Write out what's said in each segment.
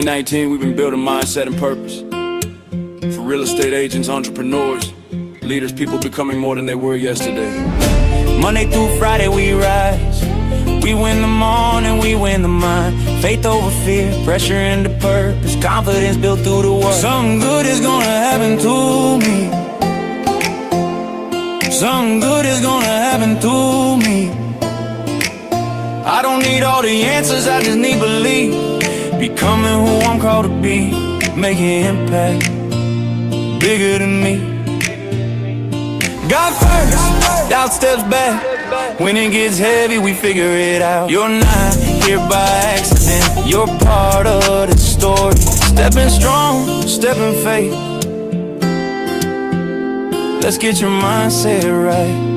2019, we've been building mindset and purpose for real estate agents, entrepreneurs, leaders, people becoming more than they were yesterday. Monday through Friday we rise. We win the morning, we win the mind. Faith over fear, pressure into purpose, confidence built through the work. Something good is gonna happen to me. Something good is gonna happen to me. I don't need all the answers, I just need belief. Becoming who I'm called to be, making impact bigger than me. God first, doubt steps back. When it gets heavy, we figure it out. You're not here by accident, you're part of the story. Stepping strong, stepping faith. Let's get your mindset right.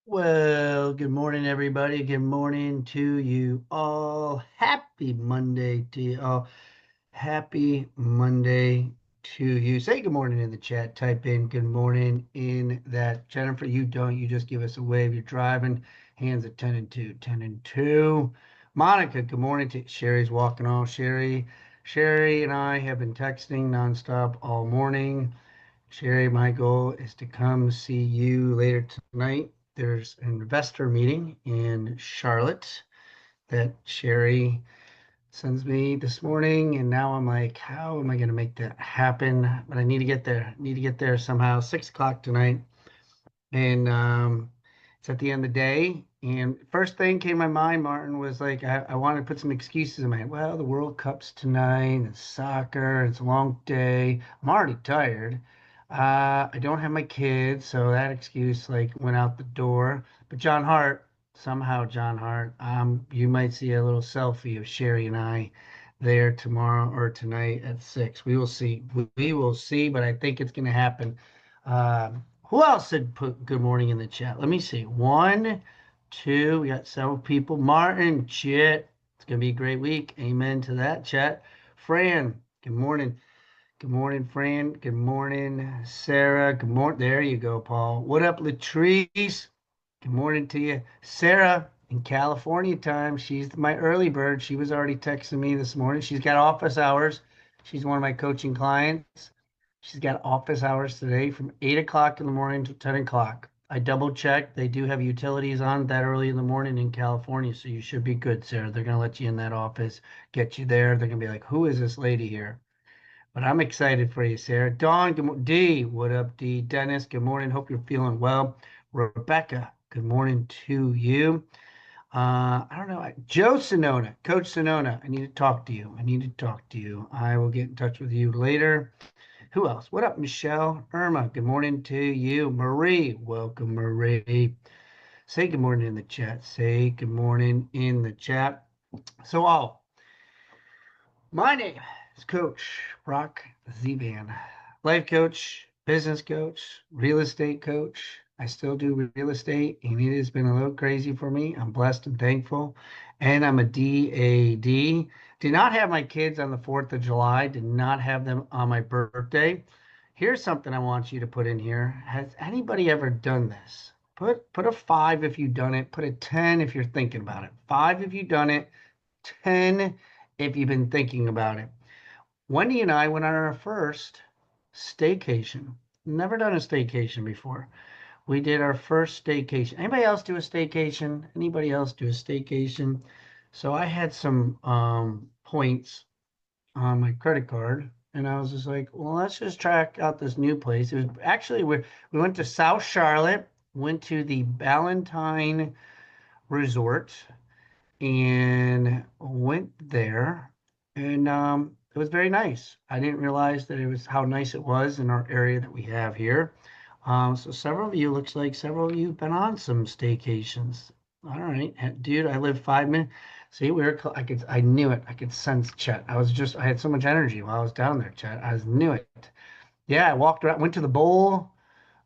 Well, good morning, everybody. Good morning to you all. Happy Monday to you all. Happy Monday to you. Say good morning in the chat. Type in good morning in that. Jennifer, you don't. You just give us a wave. You're driving. Hands at 10 and 2. 10 and 2. Monica, good morning to Sherry's walking off. Sherry and I have been texting nonstop all morning. Sherry, my goal is to come see you later tonight. There's an investor meeting in Charlotte that Sherry sends me this morning, and now I'm like, how am I going to make that happen? But I need to get there. Need to get there somehow. 6 o'clock tonight, and it's at the end of the day. And first thing came to my mind, Martin, was like I wanted to put some excuses in my head. Well, the World Cup's tonight. It's soccer. It's a long day. I'm already tired. I don't have my kids, so that excuse like went out the door. But John Hart, you might see a little selfie of Sherry and I there tomorrow or tonight at 6. We will see. We will see, but I think it's going to happen. Who else said put good morning in the chat? Let me see. 1, 2. We got several people. Martin, Chit. It's going to be a great week. Amen to that, chat. Fran, good morning. Good morning, Fran. Good morning, Sarah. Good morning. There you go, Paul. What up, Latrice? Good morning to you. Sarah, in California time, she's my early bird. She was already texting me this morning. She's got office hours. She's one of my coaching clients. She's got office hours today from 8 o'clock in the morning to 10 o'clock. I double checked. They do have utilities on that early in the morning in California, so you should be good, Sarah. They're going to let you in that office, get you there. They're going to be like, who is this lady here? But I'm excited for you, Sarah. Dawn, good morning. D, what up, D? Dennis, good morning. Hope you're feeling well. Rebecca, good morning to you. I don't know. Joe Sonona, Coach Sonona, I need to talk to you. I will get in touch with you later. Who else? What up, Michelle? Irma, good morning to you. Marie, welcome, Marie. Say good morning in the chat. Say good morning in the chat. So my name is Coach Brock Zevan, life coach, business coach, real estate coach. I still do real estate, and it has been a little crazy for me. I'm blessed and thankful, and I'm a DAD. Did not have my kids on the 4th of July, did not have them on my birthday. Here's something I want you to put in here. Has anybody ever done this? Put a 5 if you've done it. Put a 10 if you're thinking about it. 5 if you've done it. 10 if you've been thinking about it. Wendy and I went on our first staycation. Never done a staycation before. We did our first staycation. Anybody else do a staycation? Anybody else do a staycation? So I had some points on my credit card, and I was just like, well, let's just track out this new place. It was actually we went to South Charlotte, went to the Ballantine Resort, and went there, and it was very nice. I didn't realize that it was how nice it was in our area that we have here. So several of you, looks like several of you have been on some staycations. All right, dude, I live 5 minutes. See, I knew it. I could sense Chet. I had so much energy while I was down there, Chet. Knew it. Yeah, I walked around, went to the bowl,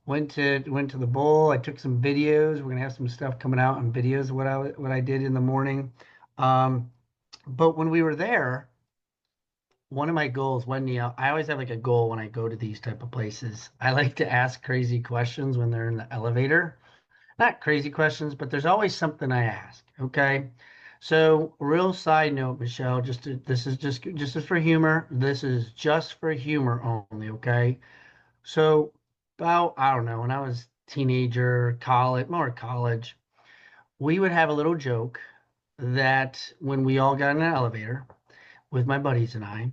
went to the bowl. I took some videos. We're gonna have some stuff coming out on videos of what I did in the morning. Um, but when we were there, one of my goals, Wendy, I always have like a goal when I go to these type of places. I like to ask crazy questions when they're in the elevator. Not crazy questions, but there's always something I ask. Okay. So, real side note, Michelle, this is just for humor. This is just for humor only. Okay. So, about, I don't know, when I was teenager, more college, we would have a little joke that when we all got in an elevator with my buddies and I,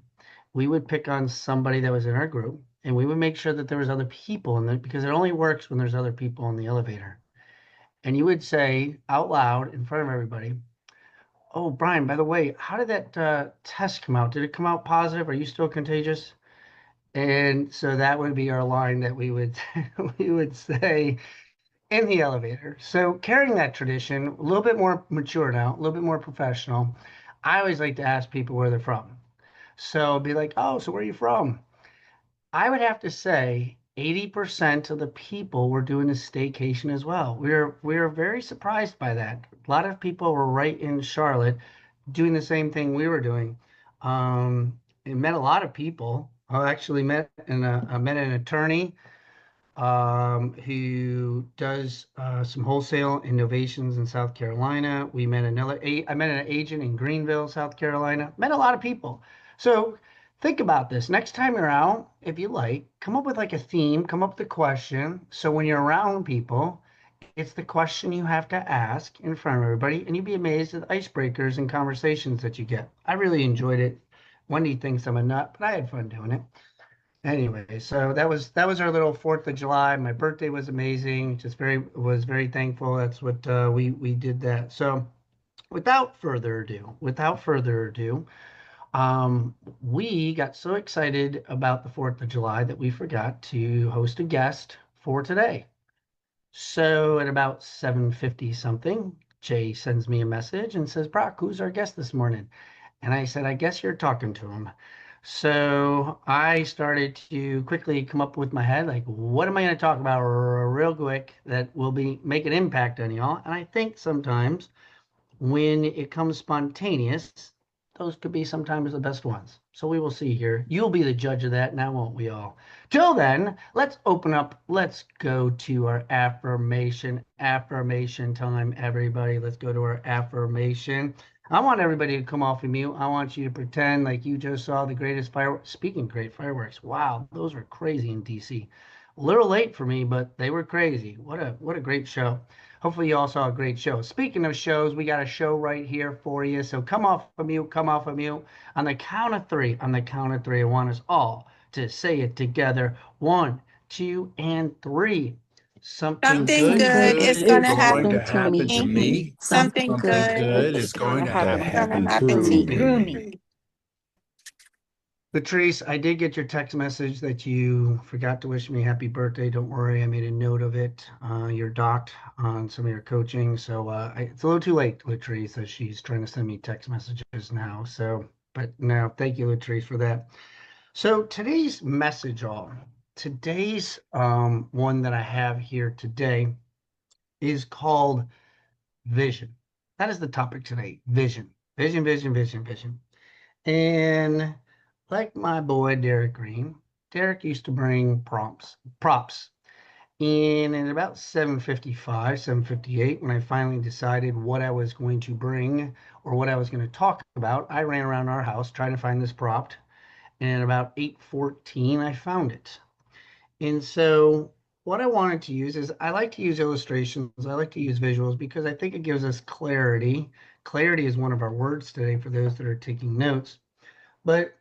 we would pick on somebody that was in our group and we would make sure that there was other people in it because it only works when there's other people in the elevator. And you would say out loud in front of everybody, "Oh, Brian, by the way, how did that test come out? Did it come out positive? Are you still contagious?" And so that would be our line that we would we would say in the elevator. So carrying that tradition, a little bit more mature now, a little bit more professional. I always like to ask people where they're from. So be like, "Oh, so where are you from?" I would have to say 80% of the people were doing a staycation as well. We were very surprised by that. A lot of people were right in Charlotte doing the same thing we were doing. It met a lot of people. I actually I met an attorney who does some wholesale innovations in South Carolina. I met an agent in Greenville, South Carolina. Met a lot of people. So think about this. Next time you're out, if you like, come up with like a theme, come up with a question. So when you're around people, it's the question you have to ask in front of everybody, and you'd be amazed at the icebreakers and conversations that you get. I really enjoyed it. Wendy thinks I'm a nut, but I had fun doing it. Anyway, so that was our little 4th of July. My birthday was amazing. Was very thankful. That's what we did that. So without further ado, we got so excited about the 4th of July that we forgot to host a guest for today. So at about 7:50 something, Jay sends me a message and says, "Brock, who's our guest this morning?" And I said, "I guess you're talking to him." So I started to quickly come up with my head, like, what am I going to talk about real quick that will make an impact on y'all? And I think sometimes when it comes spontaneous, those could be sometimes the best ones. So we will see here. You'll be the judge of that now, won't we all? Till then, let's open up. Let's go to our affirmation. Affirmation time, everybody. Let's go to our affirmation. I want everybody to come off of mute. I want you to pretend like you just saw the greatest fireworks. Speaking of great fireworks, wow, those were crazy in DC. A little late for me, but they were crazy. What a great show. Hopefully you all saw a great show. Speaking of shows, we got a show right here for you. So come off of mute, come off of mute. On the count of three, I want us all to say it together. 1, 2, and 3. Something Something good is It's going to going to happen happen to to me. me. Something Something good good is going to happen happen to to me. me. Latrice, I did get your text message that you forgot to wish me happy birthday. Don't worry, I made a note of it. You're docked on some of your coaching, so it's a little too late, Latrice, as she's trying to send me text messages now. So, but no, thank you, Latrice, for that. So today's today's one that I have here today is called vision. That is the topic today, vision. Vision, vision, vision, vision. And like my boy Derek Green, Derek used to bring props. And at about 7:55, 7:58, when I finally decided what I was going to bring or what I was going to talk about, I ran around our house trying to find this prop. And at about 8:14, I found it. And so what I wanted to use is I like to use illustrations. I like to use visuals because I think it gives us clarity. Clarity is one of our words today for those that are taking notes. But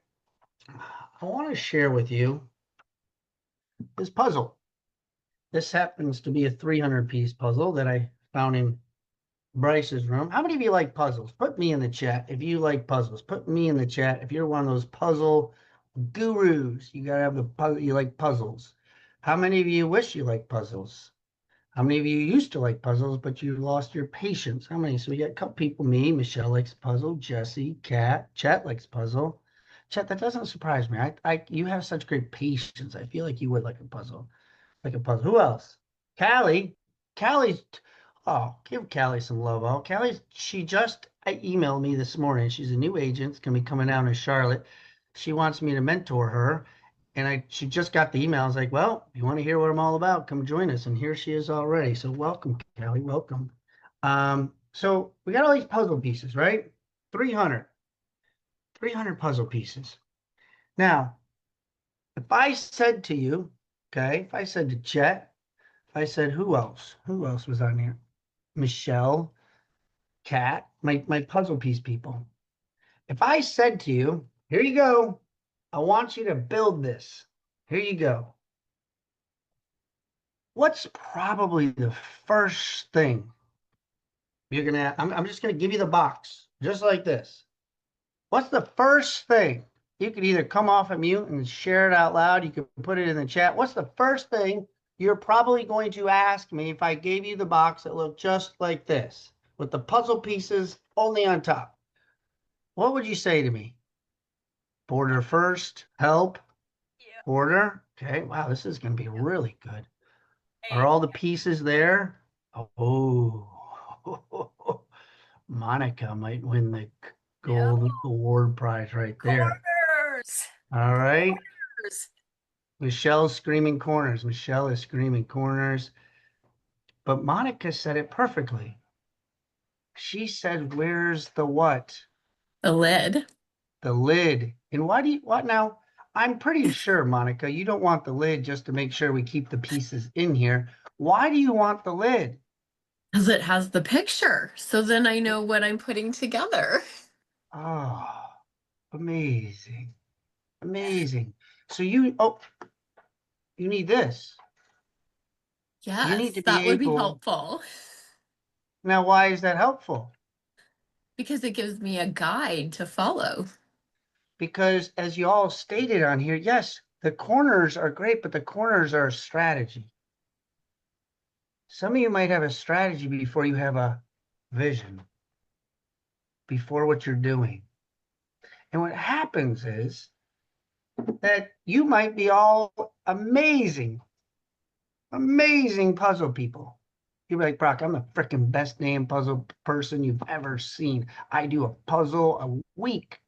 I want to share with you this puzzle. This happens to be a 300-piece puzzle that I found in Bryce's room. How many of you like puzzles? Put me in the chat if you like puzzles. Put me in the chat if you're one of those puzzle gurus. You gotta have the puzzle. You like puzzles. How many of you wish you liked puzzles? How many of you used to like puzzles, but you lost your patience? How many? So we got a couple people, me, Michelle likes puzzle, Jesse, Kat, Chet likes puzzle. Chet, that doesn't surprise me. You have such great patience. I feel like you would like a puzzle. Like a puzzle. Who else? Callie. Callie's, oh, give Callie some love. Oh, she just emailed me this morning. She's a new agent. It's going to be coming down to Charlotte. She wants me to mentor her. And she just got the email. I was like, well, if you want to hear what I'm all about, come join us. And here she is already. So welcome, Callie. Welcome. So we got all these puzzle pieces, right? 300 puzzle pieces. Now, if I said to you, okay, if I said to Chet, if I said, who else? Who else was on here? Michelle, Kat, my puzzle piece people. If I said to you, here you go, I want you to build this. Here you go. What's probably the first thing you're gonna? I'm just gonna give you the box, just like this. What's the first thing? You could either come off of mute and share it out loud. You could put it in the chat. What's the first thing you're probably going to ask me if I gave you the box that looked just like this with the puzzle pieces only on top? What would you say to me? Border first, help, border. Okay, wow, this is going to be really good. Are all the pieces there? Oh, Monica might win the gold award prize right there. Corners. All right. Corners. Michelle's screaming corners. Michelle is screaming corners. But Monica said it perfectly. She said, where's the what? The lid. The lid. And what now? I'm pretty sure, Monica, you don't want the lid just to make sure we keep the pieces in here. Why do you want the lid? Because it has the picture. So then I know what I'm putting together. Oh, amazing. Amazing. So you need this. Yes, You need to be that would be able. helpful. Now, why is that helpful? Because it gives me a guide to follow. Because as you all stated on here, yes, the corners are great, but the corners are a strategy. Some of you might have a strategy before you have a vision, before what you're doing. And what happens is that you might be all amazing puzzle people. You're like, Brock, I'm the freaking best damn puzzle person you've ever seen. I do a puzzle a week.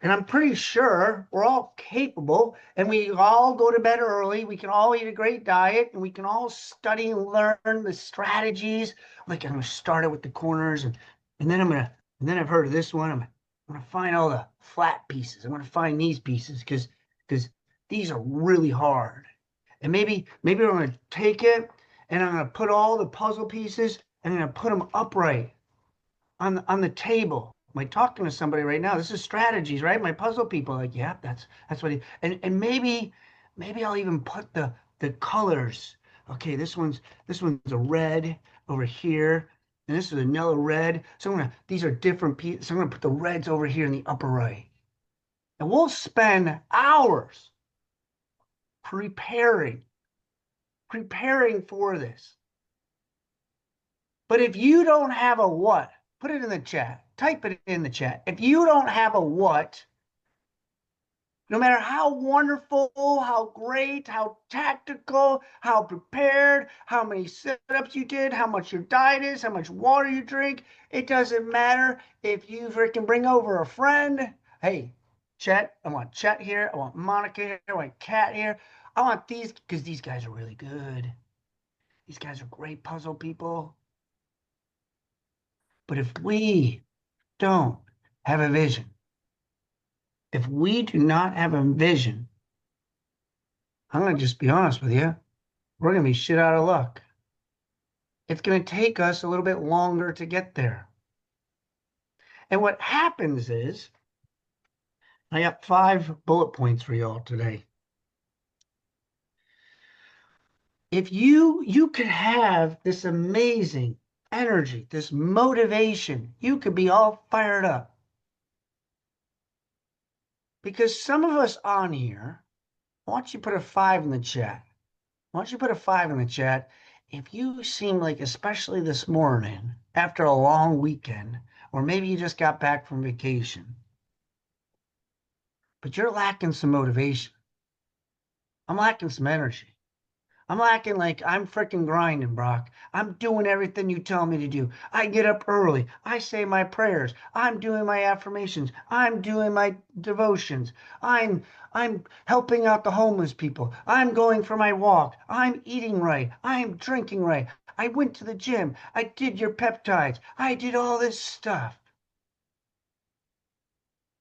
And I'm pretty sure we're all capable, and we all go to bed early. We can all eat a great diet, and we can all study and learn the strategies. Like I'm gonna start it with the corners, and then I've heard of this one. I'm gonna find all the flat pieces. I'm gonna find these pieces because these are really hard. And maybe I'm gonna take it and I'm gonna put all the puzzle pieces and I'm gonna put them upright on the table. Am I talking to somebody right now? This is strategies, right? My puzzle people are like, yeah, that's what he, and maybe I'll even put the colors. Okay, this one's a red over here, and this is a yellow red. So these are different pieces. So I'm gonna put the reds over here in the upper right. And we'll spend hours preparing for this. But if you don't have a what, put it in the chat. Type it in the chat. If you don't have a what, no matter how wonderful, how great, how tactical, how prepared, how many sit-ups you did, how much your diet is, how much water you drink, it doesn't matter. If you freaking bring over a friend, hey, Chet, I want Chet here, I want Monica here, I want Kat here. I want these because these guys are really good. These guys are great puzzle people. But if we don't have a vision, if we do not have a vision, I'm going to just be honest with you, we're going to be shit out of luck. It's going to take us a little bit longer to get there. And what happens is, I got 5 bullet points for y'all today. If you could have this amazing energy, this motivation, you could be all fired up. Because some of us on here, I want you to put a 5 in the chat. Why don't you put a 5 in the chat if you seem like, especially this morning, after a long weekend, or maybe you just got back from vacation, but you're lacking some motivation. I'm lacking some energy. I'm lacking like I'm freaking grinding, Brock. I'm doing everything you tell me to do. I get up early. I say my prayers. I'm doing my affirmations. I'm doing my devotions. I'm helping out the homeless people. I'm going for my walk. I'm eating right. I'm drinking right. I went to the gym. I did your peptides. I did all this stuff.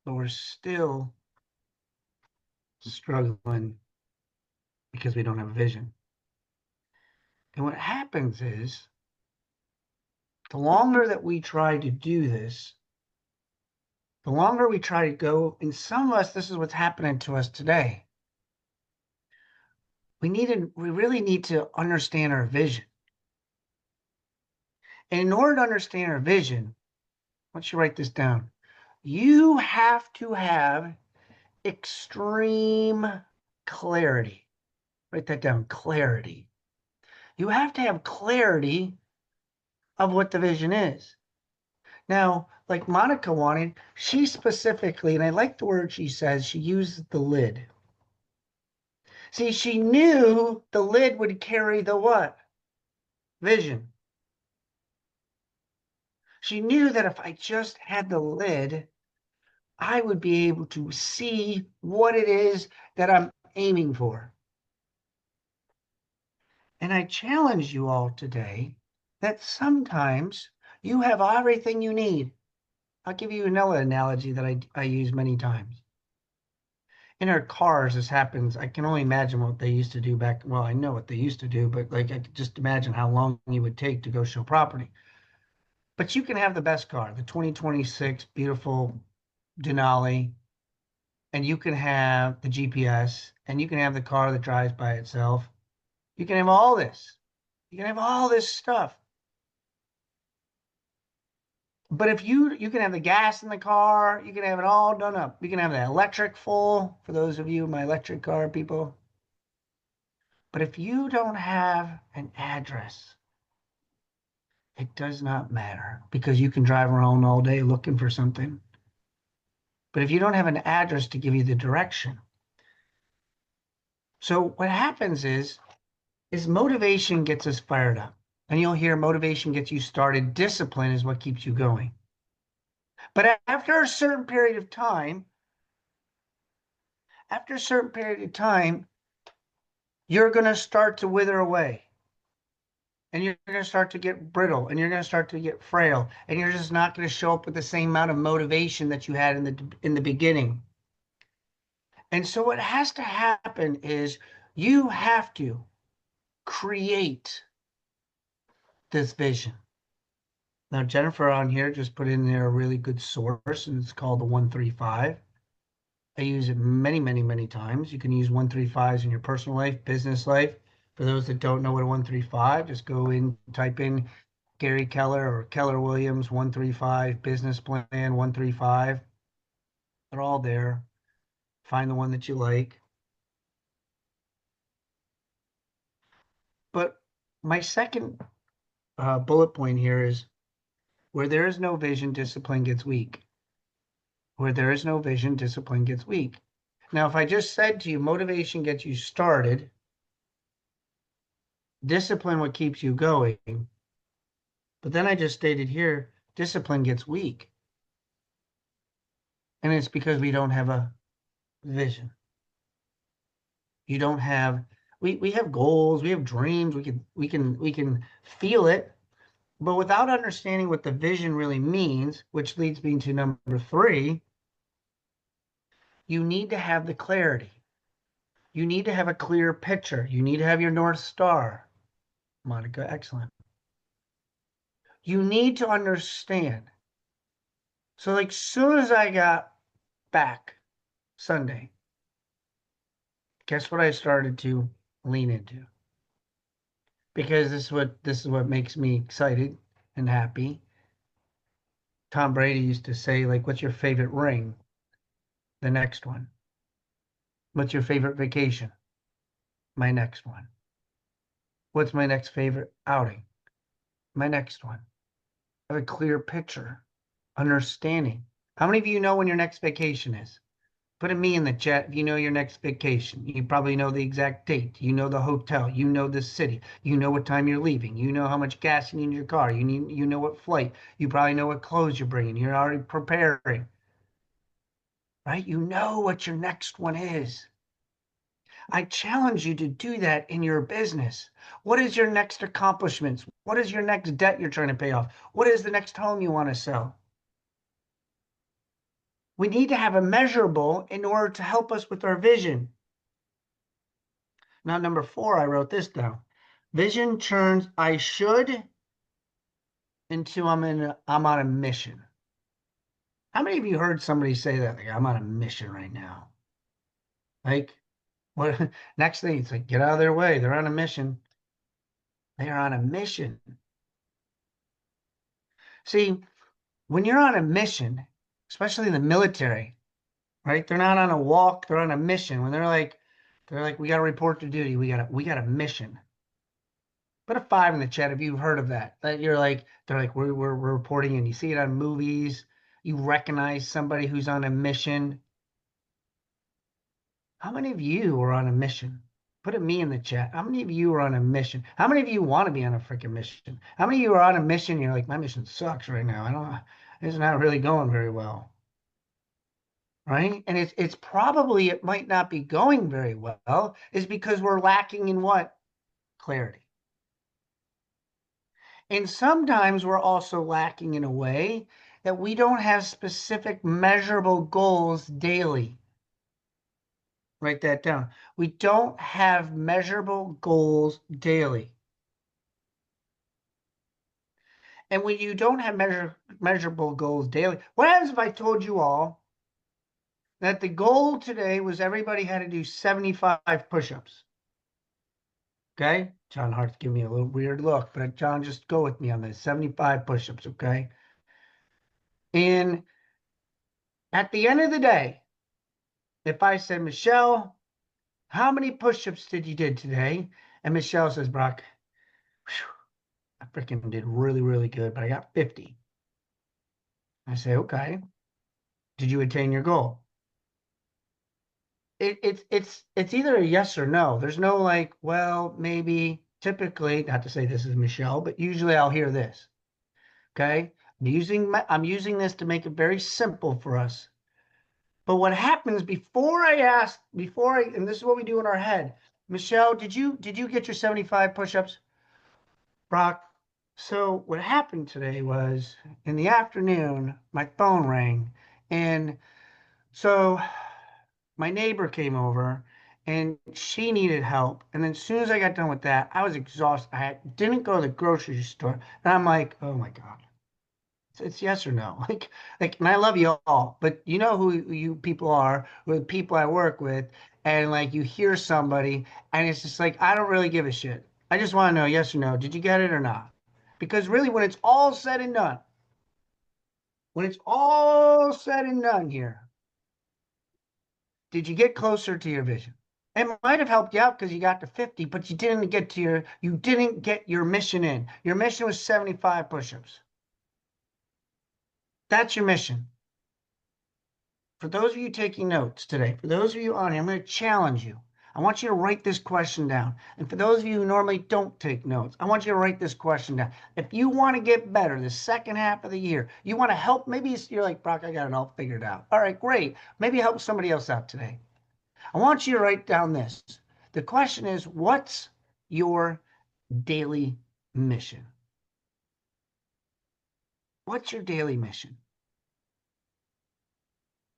But we're still struggling because we don't have a vision. And what happens is, the longer that we try to do this, the longer we try to go, and some of us, this is what's happening to us today. We really need to understand our vision. And in order to understand our vision, why don't you write this down? You have to have extreme clarity. Write that down, clarity. You have to have clarity of what the vision is. Now, like Monica wanted, she specifically, and I like the word she says, she used the lid. See, she knew the lid would carry the what? Vision. She knew that if I just had the lid, I would be able to see what it is that I'm aiming for. And I challenge you all today that sometimes you have everything you need. I'll give you another analogy that I use many times. In our cars, this happens. I can only imagine what they used to do back. Well, I know what they used to do, but like I could just imagine how long you would take to go show property. But you can have the best car, the 2026 beautiful Denali, and you can have the GPS, and you can have the car that drives by itself. You can have all this. You can have all this stuff. But if you can have the gas in the car, you can have it all done up. You can have the electric full, for those of you, my electric car people. But if you don't have an address, it does not matter, because you can drive around all day looking for something. But if you don't have an address to give you the direction. So what happens is motivation gets us fired up. And you'll hear motivation gets you started. Discipline is what keeps you going. But after a certain period of time, you're going to start to wither away. And you're going to start to get brittle, and you're going to start to get frail, and you're just not going to show up with the same amount of motivation that you had in the beginning. And so what has to happen is you have to create this vision. Now, Jennifer on here just put in there a really good source, and it's called the 135. I use it many, many, many times. You can use 135s in your personal life, business life. For those that don't know what a 135, just go in, type in Gary Keller or Keller Williams 135, business plan 135. They're all there. Find the one that you like. But my second bullet point here is, where there is no vision, discipline gets weak. Where there is no vision, discipline gets weak. Now, if I just said to you, motivation gets you started, discipline what keeps you going. But then I just stated here, discipline gets weak. And it's because we don't have a vision. You don't have, we have goals, we have dreams, we can feel it, but without understanding what the vision really means, which leads me to number 3, you need to have the clarity. You need to have a clear picture. You need to have your North Star. Monica, excellent. You need to understand. So like soon as I got back Sunday, guess what I started to lean into? Because this is what makes me excited and happy. Tom Brady used to say, like, what's your favorite ring? The next one. What's your favorite vacation? My next one. What's my next favorite outing? My next one. Have a clear picture, understanding. How many of you know when your next vacation is? Put a me in the chat if you know your next vacation. You probably know the exact date. You know the hotel. You know the city. You know what time you're leaving. You know how much gas you need in your car. You know what flight. You probably know what clothes you're bringing. You're already preparing, right? You know what your next one is. I challenge you to do that in your business. What is your next accomplishments? What is your next debt you're trying to pay off? What is the next home you want to sell? We need to have a measurable in order to help us with our vision. Now, number 4, I wrote this down. Vision turns I should into I'm on a mission. How many of you heard somebody say that? Like, I'm on a mission right now. Like, what? Next thing, it's like, get out of their way. They're on a mission. They are on a mission. See, when you're on a mission, especially in the military, right? They're not on a walk. They're on a mission. When they're like, we got to report to duty. We got a mission. Put a 5 in the chat if you've heard of that. That you're like, they're like, we're reporting, and you see it on movies. You recognize somebody who's on a mission. How many of you are on a mission? Put a me in the chat. How many of you are on a mission? How many of you want to be on a freaking mission? How many of you are on a mission? You're like, my mission sucks right now. It's not really going very well. Right? And it's probably, it might not be going very well, is because we're lacking in what? Clarity. And sometimes we're also lacking in a way that we don't have specific measurable goals daily. Write that down. We don't have measurable goals daily. And when you don't have measurable goals daily, what happens if I told you all that the goal today was everybody had to do 75 push-ups? Okay? John Hart's giving me a little weird look, but John, just go with me on this. 75 push-ups, okay? And at the end of the day, if I said, Michelle, how many push-ups did you did today? And Michelle says, Brock, I freaking did really, really good, but I got 50. I say, okay. Did you attain your goal? It's either a yes or no. There's no like, well, maybe. Typically, not to say this is Michelle, but usually I'll hear this. Okay, I'm using this to make it very simple for us. But what happens and this is what we do in our head. Michelle, did you get your 75 push-ups? Brock, so what happened today was in the afternoon, my phone rang, and so my neighbor came over and she needed help. And then as soon as I got done with that, I was exhausted. I didn't go to the grocery store. And I'm like, oh my God. It's yes or no. And I love you all, but you know who you people are, with people I work with, and like you hear somebody and it's just like, I don't really give a shit. I just want to know yes or no. Did you get it or not? Because really, when it's all said and done here, did you get closer to your vision? It might have helped you out because you got to 50, but you didn't get your mission in. Your mission was 75 push-ups. That's your mission. For those of you taking notes today, for those of you on here, I'm going to challenge you. I want you to write this question down. And for those of you who normally don't take notes, I want you to write this question down. If you want to get better the second half of the year, you want to help, maybe you're like, Brock, I got it all figured out. All right, great. Maybe help somebody else out today. I want you to write down this. The question is, what's your daily mission? What's your daily mission?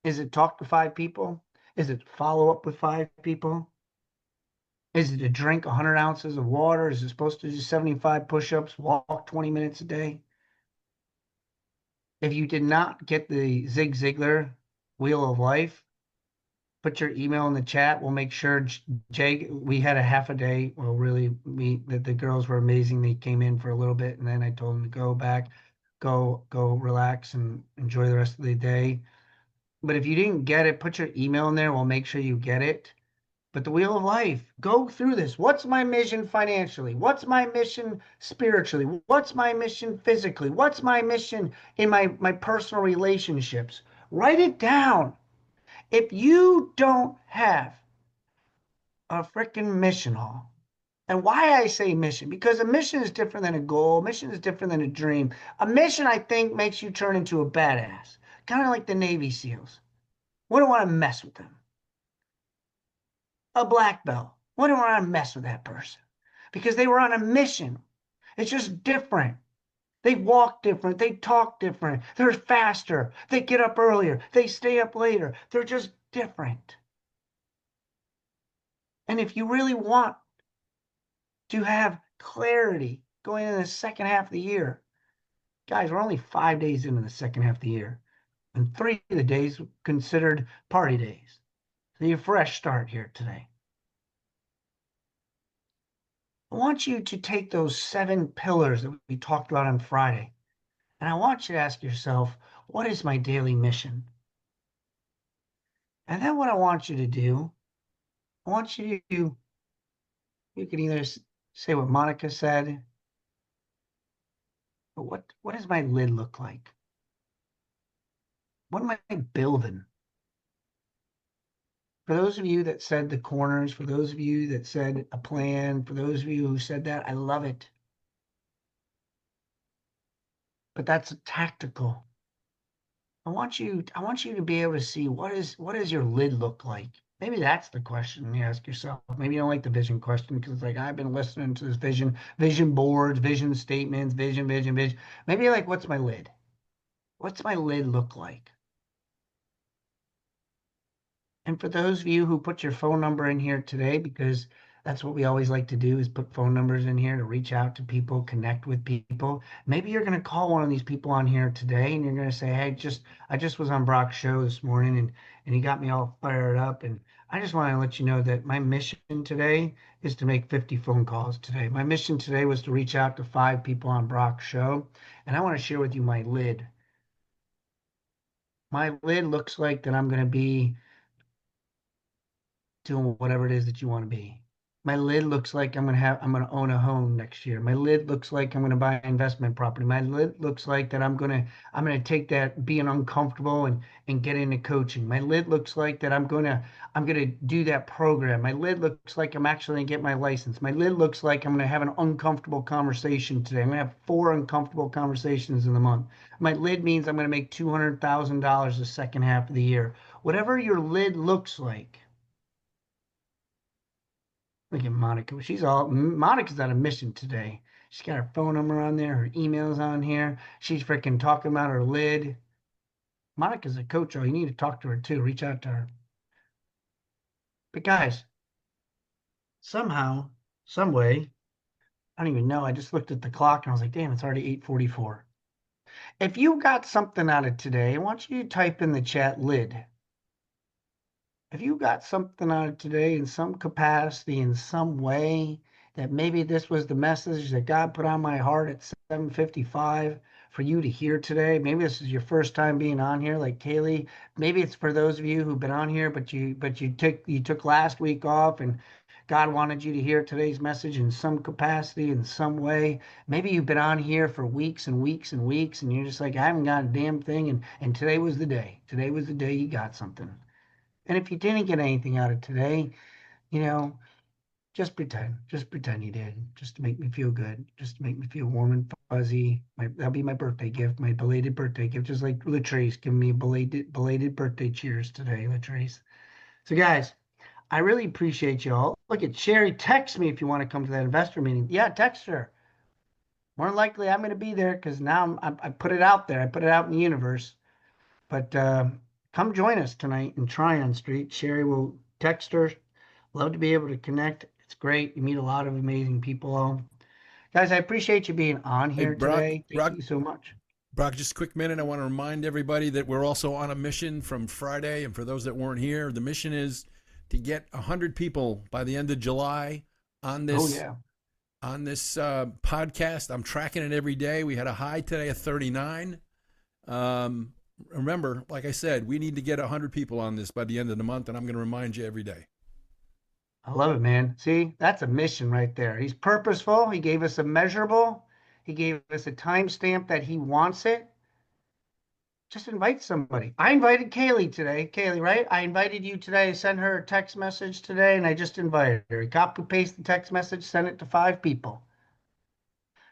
Is it talk to 5 people? Is it follow up with 5 people? Is it to drink 100 ounces of water? Is it supposed to do 75 push-ups, walk 20 minutes a day? If you did not get the Zig Ziglar Wheel of Life, put your email in the chat. We'll make sure, Jay, we had a half a day. Well, really, the girls were amazing. They came in for a little bit, and then I told them to go back, go relax and enjoy the rest of the day. But if you didn't get it, put your email in there. We'll make sure you get it. But the wheel of life, go through this. What's my mission financially? What's my mission spiritually? What's my mission physically? What's my mission in my personal relationships? Write it down. If you don't have a freaking mission hall, and why I say mission, because a mission is different than a goal. A mission is different than a dream. A mission, I think, makes you turn into a badass, kind of like the Navy SEALs. We don't want to mess with them. A black belt, we don't want to mess with that person because they were on a mission. It's just different. They walk different. They talk different. They're faster. They get up earlier. They stay up later. They're just different. And if you really want to have clarity going into the second half of the year, guys, we're only 5 days into the second half of the year, and 3 of the days considered party days. So you're fresh start here today. I want you to take those 7 pillars that we talked about on Friday, and I want you to ask yourself, what is my daily mission? And then what I want you to do, I want you to, you can either say what Monica said, but what does my lid look like? What am I building? For those of you that said the corners, for those of you that said a plan, for those of you who said that, I love it. But that's tactical. I want you to be able to see what does your lid look like? Maybe that's the question you ask yourself. Maybe you don't like the vision question because it's like, I've been listening to this vision boards, vision statements, vision. Maybe you're like, what's my lid? What's my lid look like? And for those of you who put your phone number in here today, because that's what we always like to do is put phone numbers in here to reach out to people, connect with people. Maybe you're going to call one of these people on here today and you're going to say, hey, I just was on Brock's show this morning and he got me all fired up. And I just want to let you know that my mission today is to make 50 phone calls today. My mission today was to reach out to 5 people on Brock's show. And I want to share with you my lid. My lid looks like that I'm going to be doing whatever it is that you want to be. My lid looks like I'm gonna own a home next year. My lid looks like I'm gonna buy an investment property. My lid looks like that I'm gonna take that being uncomfortable and get into coaching. My lid looks like that I'm gonna do that program. My lid looks like I'm actually gonna get my license. My lid looks like I'm gonna have an uncomfortable conversation today. I'm gonna have 4 uncomfortable conversations in the month. My lid means I'm gonna make $200,000 the second half of the year. Whatever your lid looks like. Look at Monica. Monica's on a mission today. She's got her phone number on there, her email's on here. She's freaking talking about her lid. Monica's a coach. Oh, you need to talk to her too. Reach out to her. But guys, somehow, some way, I don't even know. I just looked at the clock and I was like, damn, it's already 8:44. If you got something out of today, I want you to type in the chat lid. If you got something out of today in some capacity, in some way, that maybe this was the message that God put on my heart at 7:55 for you to hear today. Maybe this is your first time being on here, like Kaylee. Maybe it's for those of you who've been on here, but you took last week off, and God wanted you to hear today's message in some capacity, in some way. Maybe you've been on here for weeks and weeks and weeks, and you're just like, I haven't got a damn thing, and today was the day. Today was the day you got something. And if you didn't get anything out of today, just pretend you did, just to make me feel good, just to make me feel warm and fuzzy. That'll be my birthday gift, my belated birthday gift, just like Latrice giving me a belated birthday cheers today, Latrice. So guys, I really appreciate y'all. Look at Sherry. Text me if you want to come to that investor meeting. Yeah, text her. More than likely, I'm going to be there because now I put it out there. I put it out in the universe. But come join us tonight in Tryon Street. Sherry will text her. Love to be able to connect. It's great. You meet a lot of amazing people. Guys, I appreciate you being on here today. Thank you so much. Brock, just a quick minute. I want to remind everybody that we're also on a mission from Friday. And for those that weren't here, the mission is to get 100 people by the end of July on this. On this podcast. I'm tracking it every day. We had a high today of 39. Remember, like I said, we need to get 100 people on this by the end of the month, and I'm going to remind you every day. I love it, man. See, that's a mission right there. He's purposeful. He gave us a measurable. He gave us a timestamp that he wants it. Just invite somebody. I invited Kaylee today. Kaylee, right? I invited you today. I sent her a text message today, and I just invited her. Copy paste the text message, send it to 5 people.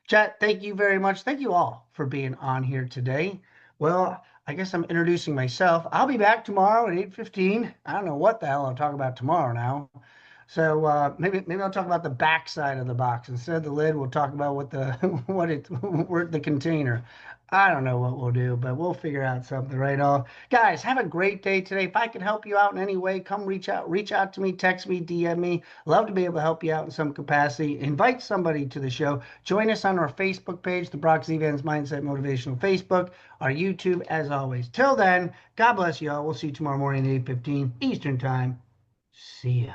Chat, thank you very much. Thank you all for being on here today. Well, I guess I'm introducing myself. I'll be back tomorrow at 8:15. I don't know what the hell I'll talk about tomorrow now. So maybe I'll talk about the back side of the box instead of the lid. We'll talk about what the where the container. I don't know what we'll do, but we'll figure out something, right? All guys, have a great day today. If I can help you out in any way, come reach out to me, text me, DM me. Love to be able to help you out in some capacity. Invite somebody to the show. Join us on our Facebook page, the Brock Zevan's Mindset Motivational Facebook, our YouTube, as always. Till then, God bless you all. We'll see you tomorrow morning at 8:15 Eastern Time. See ya.